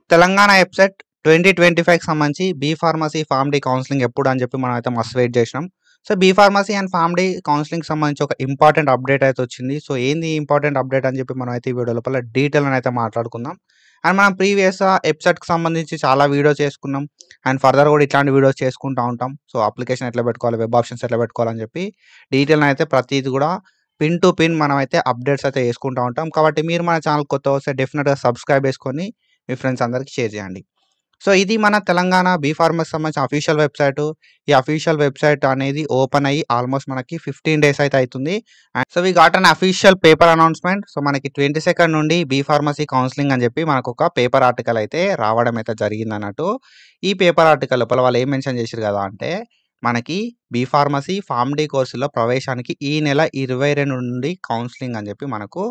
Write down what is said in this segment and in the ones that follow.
Telangana website 2025కి సంబంధించి B pharmacy, pharm D counselling ఎప్పుడు అని చెప్పి మనమైతే మస్తు వెయిట్ చేసినాం. So, B pharmacy and pharm D కౌన్సెలింగ్‌కి సంబంధించి ఒక ఇంపార్టెంట్ అప్డేట్ అయితే వచ్చింది. సో, ఏంది ఇంపార్టెంట్ అప్డేట్ అని చెప్పి మనమైతే ఈ వీడియో లోపల డీటెయిల్‌గా అయితే మాట్లాడుకుందాం. అండ్ మనం ప్రీవియస్‌గా వెబ్‌సైట్‌కి సంబంధించి చాలా వీడియోస్ చేసుకున్నాం. అండ్ ఫర్దర్ కూడా ఇట్లాంటి వీడియోస్ చేసుకుంటా ఉంటాం. సో, అప్లికేషన్ ఎట్లా పెట్టుకోవాలి, వెబ్ ఆప్షన్స్ ఎట్లా పెట్టుకోవాలని చెప్పి డీటెయిల్‌గా అయితే ప్రతీది కూడా పిన్ టు పిన్ మనమైతే అప్డేట్స్ అయితే చేసుకుంటా ఉంటాం. కాబట్టి మీరు మన ఛానల్ కొత్తగా వస్తే డెఫినిట్‌గా సబ్స్క్రైబ్ చేసుకొని మీ ఫ్రెండ్స్ అందరికి షేర్ చేయండి. సో, ఇది మన తెలంగాణ బీ ఫార్మసీకి సంబంధించిన అఫీషియల్ వెబ్‌సైటు. ఈ అఫీషియల్ వెబ్‌సైట్ అనేది ఓపెన్ అయ్యి ఆల్మోస్ట్ మనకి 15 డేస్ అయితే అయితుంది. And so, we got an official paper announcement. So, మనకి 22 నుండి బీ ఫార్మసీ కౌన్సెలింగ్ అని చెప్పి మనకొక పేపర్ ఆర్టికల్ అయితే రావడం అయితే జరిగిందన్నట్టు. ఈ పేపర్ ఆర్టికల్ లోపల వాళ్ళు ఏం మెన్షన్ చేసిర్రు కదా అంటే, మనకి బీ ఫార్మసీ, ఫార్మ్ డి కోర్సులో ప్రవేశానికి ఈ నెల 22 నుండి కౌన్సెలింగ్ అని చెప్పి మనకు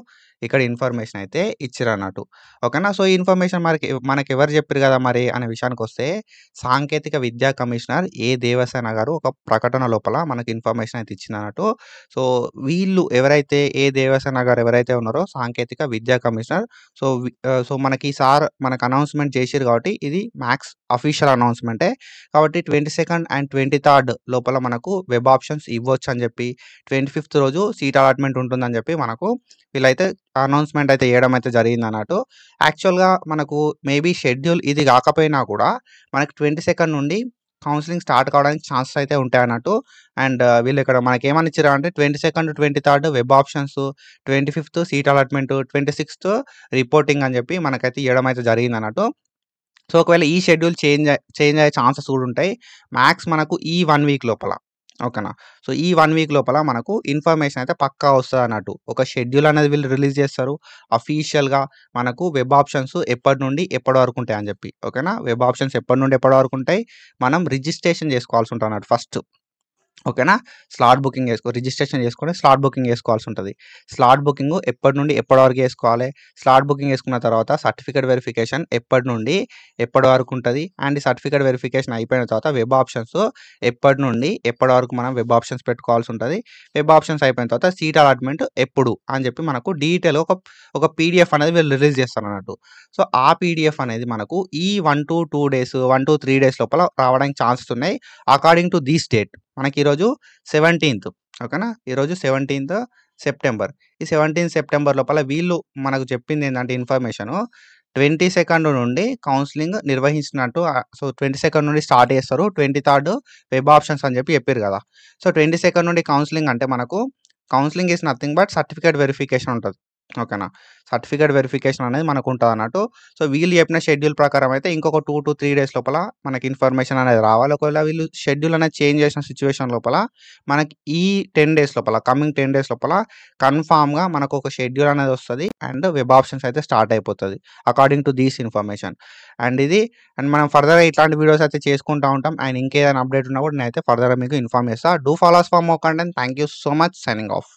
ఇక్కడ ఇన్ఫర్మేషన్ అయితే ఇచ్చిరన్నట్టు. ఓకేనా. సో, ఈ ఇన్ఫర్మేషన్ మనకెవరు చెప్పిర్రు కదా మరి అనే విషయానికొస్తే, సాంకేతిక విద్యా కమిషనర్ ఏ దేవసేన గారు ఒక ప్రకటన లోపల మనకు ఇన్ఫర్మేషన్ అయితే ఇచ్చిందన్నట్టు. సో, వీళ్ళు ఎవరైతే ఏ దేవసేన గారు ఎవరైతే ఉన్నారో సాంకేతిక విద్యా కమిషనర్. సో, మనకి సార్ మనకు అనౌన్స్‌మెంట్ చేసిర్రు కాబట్టి ఇది మ్యాక్స్ అఫీషియల్ అనౌన్స్‌మెంటే. కాబట్టి 22 అండ్ 23 లోపల మనకు వెబ్ ఆప్షన్స్ ఇవ్వొచ్చు అని చెప్పి, 25థ్ రోజు సీట్ అలాట్‌మెంట్ ఉంటుందని చెప్పి మనకు వీళ్ళైతే అనౌన్స్‌మెంట్ అయితే చేయడం అయితే జరిగిందన్నట్టు. యాక్చువల్‌గా మనకు మేబీ షెడ్యూల్ ఇది కాకపోయినా కూడా మనకి 22 నుండి కౌన్సెలింగ్ స్టార్ట్ కావడానికి ఛాన్సెస్ అయితే ఉంటాయన్నట్టు. అండ్ వీళ్ళు ఇక్కడ మనకేమని ఇచ్చిర్రంటే 22, 23 వెబ్ ఆప్షన్స్, 25థ్ సీట్ అలాట్‌మెంట్, 26థ్ రిపోర్టింగ్ అని చెప్పి మనకైతే ఇయ్యడం అయితే జరిగిందన్నట్టు. సో, ఒకవేళ ఈ షెడ్యూల్ చేంజ్ అయ్యే ఛాన్సెస్ కూడా ఉంటాయి. మ్యాక్స్ మనకు ఈ 1 వీక్ లోపల. ఓకేనా. సో, ఈ 1 వీక్ లోపల మనకు ఇన్ఫర్మేషన్ అయితే పక్కా వస్తదన్నట్టు. ఒక షెడ్యూల్ అనేది వీళ్ళు రిలీజ్ చేస్తారు. అఫీషియల్‌గా మనకు వెబ్ ఆప్షన్స్ ఎప్పటి నుండి ఎప్పటి వరకు ఉంటాయని చెప్పి. ఓకేనా. వెబ్ ఆప్షన్స్ ఎప్పటి నుండి ఎప్పటి వరకు ఉంటాయి. మనం రిజిస్ట్రేషన్ చేసుకోవాల్సి ఉంటదన్నట్టు ఫస్ట్. ఓకేనా. రిజిస్ట్రేషన్ చేసుకొని స్లాట్ బుకింగ్ చేసుకోవాల్సి ఉంటది. స్లాట్ బుకింగ్ ఎప్పటి నుండి ఎప్పటి వరకు చేసుకోవాలి. స్లాట్ బుకింగ్ చేసుకున్న తర్వాత సర్టిఫికేట్ వెరిఫికేషన్ ఎప్పటి నుండి ఎప్పటి వరకు ఉంటది. అండ్ ఈ సర్టిఫికేట్ వెరిఫికేషన్ అయిపోయిన తర్వాత వెబ్ ఆప్షన్స్ ఎప్పటి నుండి ఎప్పటి వరకు మనం వెబ్ ఆప్షన్స్ పెట్టుకోవాల్సి ఉంటది. వెబ్ ఆప్షన్స్ అయిపోయిన తర్వాత సీట్ అలాట్‌మెంట్ ఎప్పుడు అని చెప్పి మనకు డీటెయిల్‌గా ఒక పీడీఎఫ్ అనేది వీళ్ళు రిలీజ్ చేస్తారన్నట్టు. సో, ఆ పీడీఎఫ్ అనేది మనకు ఈ 1-2 డేస్, 1-3 డేస్ లోపల రావడానికి ఛాన్సెస్ ఉన్నాయి. According to this date. మనకి ఈరోజు 17థ్. ఓకేనా. ఈరోజు 17థ్ సెప్టెంబర్. ఈ 17థ్ సెప్టెంబర్ లోపల వీళ్ళు మనకు చెప్పిందేందంటే ఇన్ఫర్మేషను 22 నుండి కౌన్సెలింగ్ నిర్వహించినట్టు. సో, 22 నుండి స్టార్ట్ చేస్తారు. 23 వెబ్ ఆప్షన్స్ అని చెప్పి చెప్పిర్రు కదా. సో, 22 నుండి కౌన్సెలింగ్ అంటే మనకు counselling is nothing but certificate verification ఉంటది. ఓకేనా. సర్టిఫికేట్ వెరిఫికేషన్ అనేది మనకుంటదన్నట్టు. సో, వీళ్ళు చెప్పిన షెడ్యూల్ ప్రకారం అయితే ఇంకొక 2-3 డేస్ లోపల మనకి ఇన్ఫర్మేషన్ అనేది రావాలి. ఒకవేళ వీళ్ళు షెడ్యూల్ అనేది చేంజ్ చేసిన సిట్యుయేషన్ లోపల మనకి ఈ 10 డేస్ లోపల, కమింగ్ 10 డేస్ లోపల కన్ఫర్మ్‌గా మనకొక షెడ్యూల్ అనేది వస్తది. అండ్ వెబ్ ఆప్షన్స్ అయితే స్టార్ట్ అయిపోతది. According to this information. And మనం ఫర్దర్‌గా ఇట్లాంటి వీడియోస్ అయితే చేసుకుంటా ఉంటాం. అండ్ ఇంకేదైనా అప్డేట్ ఉన్నా కూడా నేనైతే ఫర్దర్‌గా మీకు ఇన్ఫార్మ్ చేస్తా. Do follow us for more content. Thank you so much. Signing of.